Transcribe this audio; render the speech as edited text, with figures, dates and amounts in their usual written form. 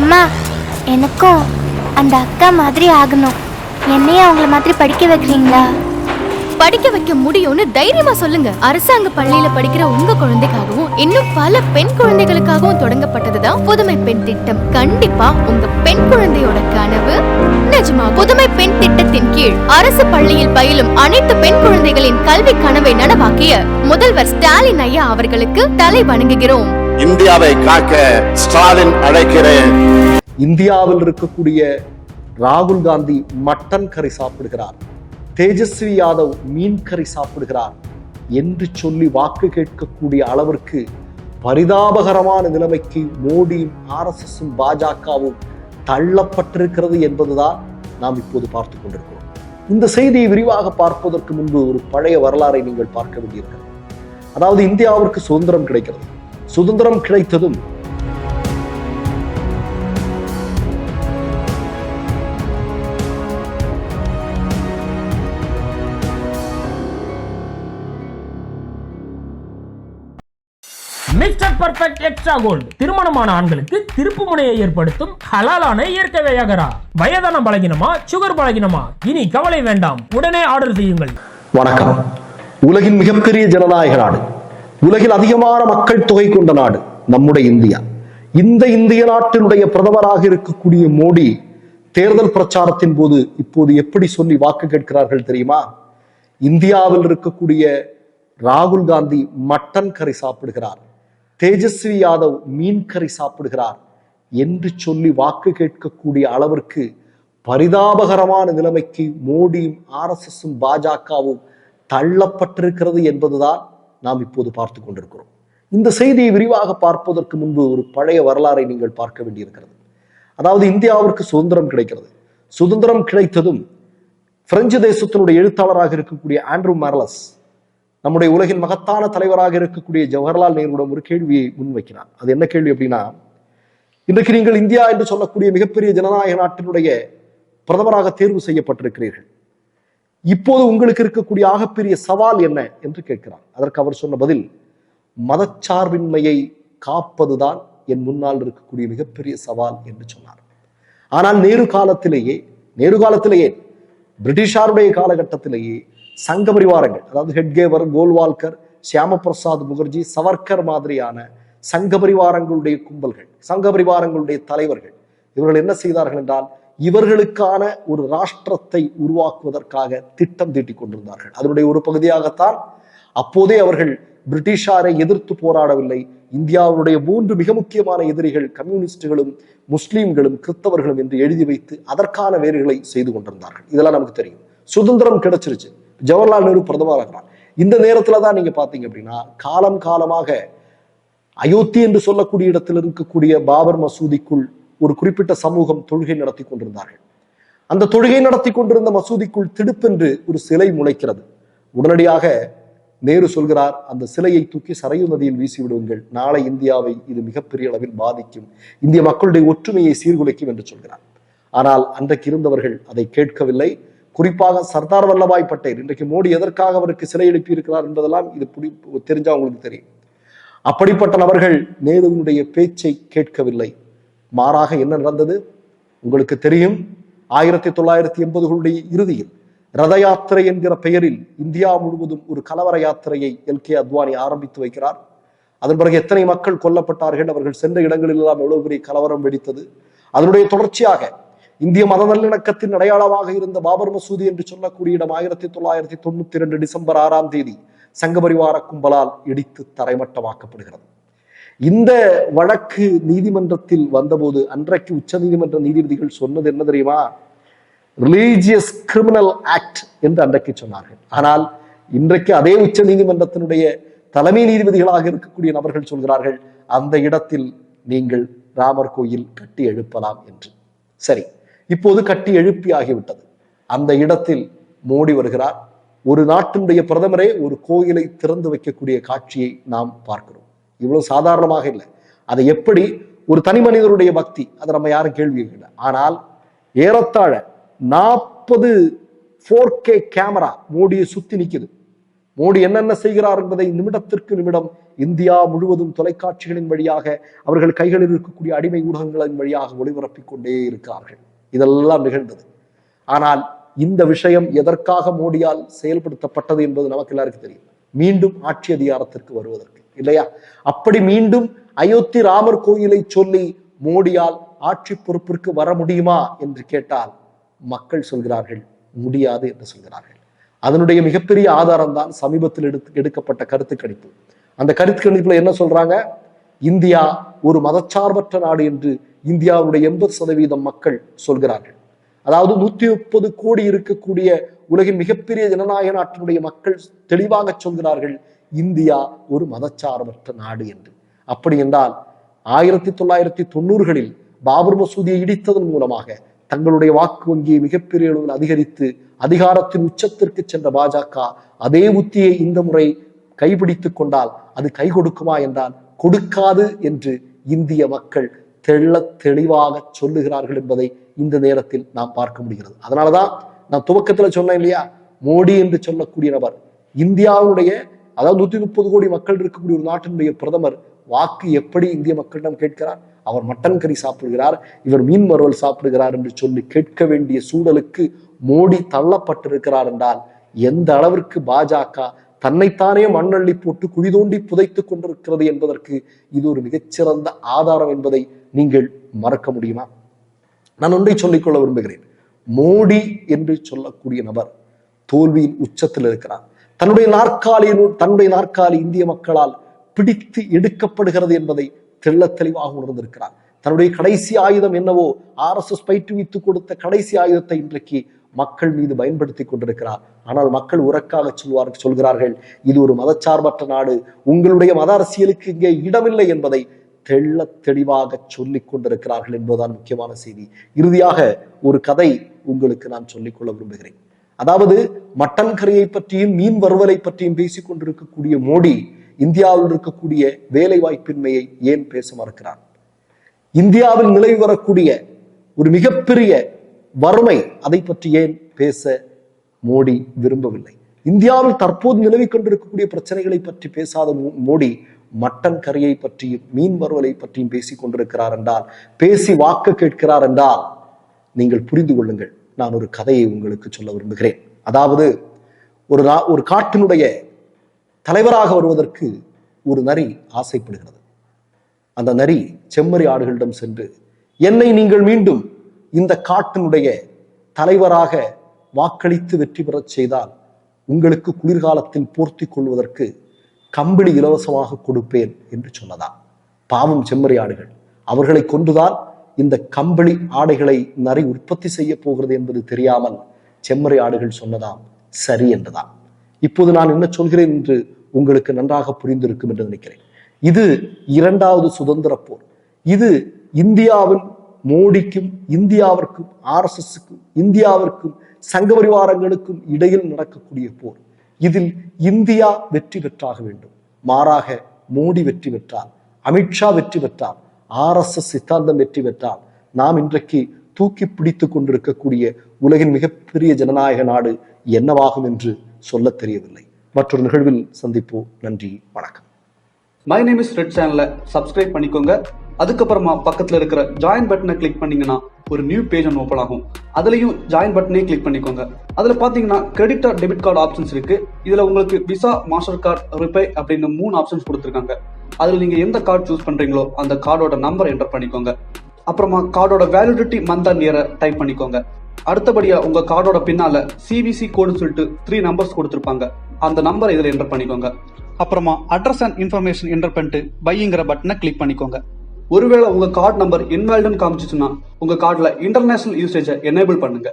அம்மா, எனக்கும் அந்த அக்கா மாதிரி ஆகணும். என்னையும் அவங்கள மாதிரி படிக்க வைக்கிறீங்களா? படிக்க வைக்க முடியும்னு தைரியமா சொல்லுங்க. அரசாங்க பள்ளியில படிக்கிற உங்க குழந்தைக்காகவும் இன்னும் பல பெண் குழந்தைகளுக்காகவும் தொடங்கப்பட்டதுதான் புதுமை பெண் திட்டம். கண்டிப்பா உங்க பெண் குழந்தையோட கனவு நிஜமா. புதுமை பெண் திட்டத்தின் கீழ் அரசு பள்ளியில் பயிலும் அனைத்து பெண் குழந்தைகளின் கல்வி கனவை நனவாக்கிய முதல்வர் ஸ்டாலின் ஐயா அவர்களுக்கு தலை வணங்குகிறோம். இந்தியாவை காக்க ஸ்டாலின் அழைக்கிறேன். இந்தியாவில் இருக்கக்கூடிய ராகுல் காந்தி மட்டன் கறி சாப்பிடுகிறார், தேஜஸ்வி யாதவ் மீன் கறி சாப்பிடுகிறார் என்று சொல்லி வாக்கு கேட்கக்கூடிய அளவிற்கு பரிதாபகரமான நிலைமைக்கு மோடியும் RSSும் பாஜகவும் தள்ளப்பட்டிருக்கிறது என்பதுதான் நாம் இப்போது பார்த்து கொண்டிருக்கிறோம். இந்த செய்தியை விரிவாக பார்ப்பதற்கு முன்பு ஒரு பழைய வரலாறை நீங்கள் பார்க்க வேண்டியிருக்கிறது. அதாவது இந்தியாவிற்கு சுதந்திரம் கிடைக்கிறது. சுதந்திரம் கிடைத்ததும் மிஸ்டர் பர்ஃபெக்ட் எக்ஸ்ட்ரா கோல்டு திருமணமான ஆண்களுக்கு திருப்பு முனையை ஏற்படுத்தும் ஹலாலான இயற்கை வியாகரா. வயதான பலகினமா, சுகர் பலகினமா, இனி கவலை வேண்டாம், உடனே ஆர்டர் செய்யுங்கள். வணக்கம். உலகின் மிகப்பெரிய ஜனநாயக நாடு, உலகில் அதிகமான மக்கள் தொகை கொண்ட நாடு நம்முடைய இந்தியா. இந்த இந்திய நாட்டினுடைய பிரதமராக இருக்கக்கூடிய மோடி தேர்தல் பிரச்சாரத்தின் போது இப்போது எப்படி சொல்லி வாக்கு கேட்கிறார்கள் தெரியுமா? இந்தியாவில் இருக்கக்கூடிய ராகுல் காந்தி மட்டன் கறி சாப்பிடுகிறார், தேஜஸ்வி யாதவ் மீன் கறி சாப்பிடுகிறார் என்று சொல்லி வாக்கு கேட்கக்கூடிய அளவிற்கு பரிதாபகரமான நிலைமைக்கு மோடியும் RSSும் பாஜகவும் தள்ளப்பட்டிருக்கிறது என்பதுதான் நாம் இப்போது பார்த்து கொண்டிருக்கிறோம். இந்த செய்தியை விரிவாக பார்ப்பதற்கு முன்பு ஒரு பழைய வரலாறை நீங்கள் பார்க்க வேண்டியிருக்கிறது. அதாவது இந்தியாவிற்கு சுதந்திரம் கிடைக்கிறது. சுதந்திரம் கிடைத்ததும் பிரெஞ்சு தேசத்தினுடைய எழுத்தாளராக இருக்கக்கூடிய ஆண்ட்ரூ மார்லஸ் நம்முடைய உலகின் மகத்தான தலைவராக இருக்கக்கூடிய ஜவஹர்லால் நேருவிடம் ஒரு கேள்வியை முன்வைக்கிறார். அது என்ன கேள்வி அப்படின்னா, இன்றைக்கு நீங்கள் இந்தியா என்று சொல்லக்கூடிய மிகப்பெரிய ஜனநாயக நாட்டினுடைய பிரதமராக தேர்வு செய்யப்பட்டிருக்கிறீர்கள். இப்போது உங்களுக்கு இருக்கக்கூடிய ஆகப்பெரிய சவால் என்ன என்று கேட்கிறார். அதற்கு அவர் சொன்ன பதில், மதச்சார்பின்மையை காப்பதுதான் என் முன்னால் இருக்கக்கூடிய மிகப்பெரிய சவால் என்று சொன்னார். ஆனால் நேரு காலத்திலேயே பிரிட்டிஷாருடைய காலகட்டத்திலேயே சங்க பரிவாரங்கள், அதாவது ஹெட்கேவர், கோல்வால்கர், சியாம பிரசாத் முகர்ஜி, சவர்கர் மாதிரியான சங்க பரிவாரங்களுடைய கும்பல்கள், சங்க பரிவாரங்களுடைய தலைவர்கள், இவர்கள் என்ன செய்தார்கள் என்றால் இவர்களுக்கான ஒரு ராஷ்டிரத்தை உருவாக்குவதற்காக திட்டம் தீட்டிக் கொண்டிருந்தார்கள். அதனுடைய ஒரு பகுதியாகத்தான் அப்போதே அவர்கள் பிரிட்டிஷாரை எதிர்த்து போராடவில்லை. இந்தியாவுடைய 3 மிக முக்கியமான எதிரிகள் கம்யூனிஸ்டுகளும், முஸ்லீம்களும், கிறிஸ்தவர்களும் என்று எழுதி வைத்து அதற்கான வேலைகளை செய்து கொண்டிருந்தார்கள். இதெல்லாம் நமக்கு தெரியும். சுதந்திரம் கிடைச்சிருச்சு, ஜவஹர்லால் நேரு பிரதமராகிறார். இந்த நேரத்துல தான் நீங்க பாத்தீங்க அப்படின்னா காலமாக அயோத்தி என்று சொல்லக்கூடிய இடத்தில் இருக்கக்கூடிய பாபர் மசூதிக்குள் ஒரு குறிப்பிட்ட சமூகம் தொழுகை நடத்தி கொண்டிருந்தார்கள். அந்த தொழுகை நடத்தி கொண்டிருந்த மசூதிக்குள் திடுப்பென்று ஒரு சிலை முளைக்கிறது. உடனடியாக நேரு சொல்கிறார், அந்த சிலையை தூக்கி சரையு நதியில் வீசி விடுங்கள், நாளை இந்தியாவை இது மிகப்பெரிய அளவில் பாதிக்கும், இந்திய மக்களுடைய ஒற்றுமையை சீர்குலைக்கும் என்று சொல்கிறார். ஆனால் அன்றைக்கு இருந்தவர்கள் அதை கேட்கவில்லை. குறிப்பாக சர்தார் வல்லபாய் பட்டேல், இன்றைக்கு மோடி எதற்காக அவருக்கு சிலை எழுப்பி இருக்கிறார் என்பதெல்லாம் இது தெரிஞ்சா உங்களுக்கு தெரியும். அப்படிப்பட்ட நபர்கள் நேருவினுடைய பேச்சை கேட்கவில்லை. மாறாக என்ன நடந்தது உங்களுக்கு தெரியும். 1980களுடைய இறுதியில் ரத யாத்திரை என்கிற பெயரில் இந்தியா முழுவதும் ஒரு கலவர யாத்திரையை LK அத்வானி ஆரம்பித்து வைக்கிறார். அதன் பிறகு எத்தனை மக்கள் கொல்லப்பட்டார்கள், அவர்கள் சென்ற இடங்களில் எல்லாம் எவ்வளவு பெரிய கலவரம் வெடித்தது. அதனுடைய தொடர்ச்சியாக இந்திய மத நல்லிணக்கத்தின் அடையாளமாக இருந்த பாபர் மசூதி என்று சொல்லக்கூடிய இடம் 1992 டிசம்பர் 6ஆம் தேதி சங்கபரிவார கும்பலால் இடித்து தரைமட்டமாக்கப்படுகிறது. இந்த வழக்கு நீதிமன்றத்தில் வந்தபோது அன்றைக்கு உச்ச நீதிமன்ற நீதிபதிகள் சொன்னது என்ன தெரியுமா? ரிலீஜியஸ் கிரிமினல் ஆக்ட் என்று அன்றைக்கு சொன்னார்கள். ஆனால் இன்றைக்கு அதே உச்ச நீதிமன்றத்தினுடைய தலைமை நீதிபதிகளாக இருக்கக்கூடிய நபர்கள் சொல்கிறார்கள், அந்த இடத்தில் நீங்கள் ராமர் கோயில் கட்டி எழுப்பலாம் என்று. சரி, இப்போது கட்டி எழுப்பி ஆகிவிட்டது. அந்த இடத்தில் மோடி வருகிறார். ஒரு நாட்டினுடைய பிரதமரே ஒரு கோயிலை திறந்து வைக்கக்கூடிய காட்சியை நாம் பார்க்கிறோம். இவ்வளவு சாதாரணமாக இல்லை. அதை எப்படி ஒரு தனி மனிதருடைய பக்தி, அதை நம்ம யாரும் கேள்வி கேட்கல. ஆனால் ஏறத்தாழ 40 4K கேமரா மோடியை சுத்தி நிக்குது. மோடி என்னென்ன செய்கிறார் என்பதை நிமிடத்திற்கு நிமிடம் இந்தியா முழுவதும் தொலைக்காட்சிகளின் வழியாக அவர்கள் கைகளில் இருக்கக்கூடிய அடிமை ஊடகங்களின் வழியாக ஒளிபரப்பிக் கொண்டே இருக்கிறார்கள். இதெல்லாம் நிகழ்ந்தது. ஆனால் இந்த விஷயம் எதற்காக மோடியால் செயல்படுத்தப்பட்டது என்பது நமக்கு எல்லாருக்கும் தெரியும். மீண்டும் ஆட்சி அதிகாரத்திற்கு வருவதற்கு, இல்லையா? அப்படி மீண்டும் அயோத்தி ராமர் கோயிலை சொல்லி மோடியால் ஆட்சி பொறுப்பிற்கு வர முடியுமா என்று கேட்டால் மக்கள் சொல்கிறார்கள் முடியாது என்று சொல்கிறார்கள். அதனுடைய மிகப்பெரிய ஆதாரம் தான் சமீபத்தில் எடுக்கப்பட்ட கருத்து கணிப்பு. அந்த கருத்து கணிப்புல என்ன சொல்றாங்க? இந்தியா ஒரு மதச்சார்பற்ற நாடு என்று இந்தியாவுடைய 80% மக்கள் சொல்கிறார்கள். அதாவது 130 கோடி இருக்கக்கூடிய உலகின் மிகப்பெரிய ஜனநாயக நாட்டினுடைய மக்கள் தெளிவாக சொல்கிறார்கள் இந்தியா ஒரு மதச்சார்பற்ற நாடு என்று. அப்படி என்றால் 1990களில் பாபர் மசூதியை இடித்ததன் மூலமாக தங்களுடைய வாக்கு வங்கியை மிகப்பெரிய அளவில் அதிகரித்து அதிகாரத்தின் உச்சத்திற்கு சென்ற பாஜக அதே உத்தியை இந்த முறை கைப்பிடித்துக் கொண்டால் அது கை கொடுக்குமா என்றால் கொடுக்காது என்று இந்திய மக்கள் தெளிவாக சொல்லுகிறார்கள் என்பதை இந்த நேரத்தில் நாம் பார்க்க முடிகிறது. அதனாலதான் நான் துவக்கத்துல சொன்னேன் இல்லையா, மோடி என்று சொல்லக்கூடிய நபர் இந்தியாவுடைய, அதாவது 130 கோடி மக்கள் இருக்கக்கூடிய ஒரு நாட்டினுடைய பிரதமர் வாக்கு எப்படி இந்திய மக்களிடம் கேட்கிறார்? அவர் மட்டன் கறி சாப்பிடுகிறார், இவர் மீன் வறுவல் சாப்பிடுகிறார் என்று சொல்லி கேட்க வேண்டிய சூழலுக்கு மோடி தள்ளப்பட்டிருக்கிறார் என்றால் எந்த அளவிற்கு பாஜக தன்னைத்தானே மண்ணள்ளி போட்டு குழி தோண்டி புதைத்துக் கொண்டிருக்கிறது என்பதற்கு இது ஒரு மிகச்சிறந்த ஆதாரம் என்பதை நீங்கள் மறக்க முடியுமா? நான் ஒன்றை சொல்லிக்கொள்ள விரும்புகிறேன். மோடி என்று சொல்லக்கூடிய நபர் தோல்வியின் உச்சத்தில் இருக்கிறார். தன்னுடைய நாற்காலி இந்திய மக்களால் பிடித்து எடுக்கப்படுகிறது என்பதை தெளிவாக உணர்ந்திருக்கிறார். தன்னுடைய கடைசி ஆயுதம் என்னவோ, RSS பயிற்றுவித்து கொடுத்த கடைசி ஆயுதத்தை இன்றைக்கு மக்கள் மீது பயன்படுத்தி கொண்டிருக்கிறார். ஆனால் மக்கள் உறக்காக சொல்கிறார்கள் இது ஒரு மதச்சார்பற்ற நாடு, உங்களுடைய மத அரசியலுக்கு இங்கே இடமில்லை என்பதை தெளிவாக சொல்லிக் கொண்டிருக்கிறார்கள் என்பதுதான் முக்கியமான செய்தி. இறுதியாக ஒரு கதை உங்களுக்கு நான் சொல்லிக்கொள்ள விரும்புகிறேன். அதாவது மட்டன் கறியை பற்றியும் மீன் வறுவலை பற்றியும் பேசிக் கொண்டிருக்கக்கூடிய மோடி இந்தியாவில் இருக்கக்கூடிய வேலை வாய்ப்பின்மையை ஏன் பேச மறுக்கிறார்? இந்தியாவில் நிலவி வரக்கூடிய ஒரு மிகப்பெரிய வறுமை, அதை பற்றி ஏன் பேச மோடி விரும்பவில்லை? இந்தியாவில் தற்போது நிலவி கொண்டிருக்கக்கூடிய பிரச்சனைகளை பற்றி பேசாத மோடி மட்டன் கறியை பற்றியும் மீன் வறுவலை பற்றியும் பேசிக் கொண்டிருக்கிறார் என்றால், பேசி வாக்கு கேட்கிறார் என்றால் நீங்கள் புரிந்து கொள்ளுங்கள். நான் ஒரு கதையை உங்களுக்கு சொல்ல விரும்புகிறேன். அதாவது ஒரு காட்டினுடைய தலைவராக வருவதற்கு ஒரு நரி ஆசைப்படுகிறது. அந்த நரி செம்மறி ஆடுகளிடம் சென்று, என்னை நீங்கள் மீண்டும் இந்த காட்டினுடைய தலைவராக வாக்களித்து வெற்றி பெறச் செய்தால் உங்களுக்கு குளிர்காலத்தில் போர்த்தி கொள்வதற்கு கம்பளி இலவசமாக கொடுப்பேன் என்று சொன்னதா. பாவம் செம்மறி ஆடுகள், அவர்களை கொன்றுதான் இந்த கம்பளி ஆடைகளை நரி உற்பத்தி செய்ய போகிறது என்பது தெரியாமல் செம்மறி ஆடுகள் சொன்னதாம் சரி என்றுதான். இப்போது நான் என்ன சொல்கிறேன் என்று உங்களுக்கு நன்றாக புரிந்திருக்கும் என்று நினைக்கிறேன். இது 2வது சுதந்திர போர். இது இந்தியாவில் மோடிக்கும் இந்தியாவிற்கும் RSSக்கும் இந்தியாவிற்கும் சங்க பரிவாரங்களுக்கும் இடையில் நடக்கக்கூடிய போர். இதில் இந்தியா வெற்றி பெற்றாக வேண்டும். மாறாக மோடி வெற்றி பெற்றால், அமித்ஷா வெற்றி பெற்றால், RSS சித்தாந்தம் வெற்றி பெற்றால் நாம் இன்றைக்கு தூக்கி பிடித்துக் கொண்டிருக்கக்கூடிய உலகின் மிகப்பெரிய ஜனநாயக நாடு என்னவாகும் என்று சொல்ல தெரியவில்லை. மற்றொரு நிகழ்வில் சந்திப்போம். நன்றி, வணக்கம். மை நேம் இஸ் ரெட் சேனலை சப்ஸ்கிரைப் பண்ணிக்கோங்க. அதுக்கப்புறமா பக்கத்துல இருக்கிற ஜாயின் பட்டனை கிளிக் பண்ணீங்கன்னா ஒரு நியூ பேஜ் ஒன்று ஓப்பன் ஆகும். அதுலயும் ஜாயின் பட்டனே கிளிக் பண்ணிக்கோங்க. அதுல பாத்தீங்கன்னா credit R debit card options இருக்கு. இதுல உங்களுக்கு விசா, மாஸ்டர் கார்டு, ரிப்பே அப்படின்னு 3 ஆப்ஷன்ஸ் கொடுத்துருக்காங்க. அதுல நீங்க எந்த கார்டு சூஸ் பண்றீங்களோ அந்த கார்டோட நம்பர் என்டர் பண்ணிக்கோங்க. அப்புறமா கார்டோட வேலிடிட்டி மந்த் அண்ட் இயரை டைப் பண்ணிக்கோங்க. அடுத்தபடியா உங்க கார்டோட பின்னால CVC கோடுன்னு சொல்லிட்டு 3 நம்பர்ஸ் கொடுத்துருப்பாங்க. அந்த நம்பரை இதுல என்டர் பண்ணிக்கோங்க. அப்புறமா அட்ரஸ் அண்ட் இன்ஃபர்மேஷன் என்டர் பண்ணிட்டு பைங்கிற பட்டனை கிளிக் பண்ணிக்கோங்க. ஒருவேளை உங்க கார்டு நம்பர் இன்வாலிட்னு காமிச்சிச்சுன்னா உங்க கார்டுல இன்டர்நேஷனல் யூசேஜை எனேபிள் பண்ணுங்க.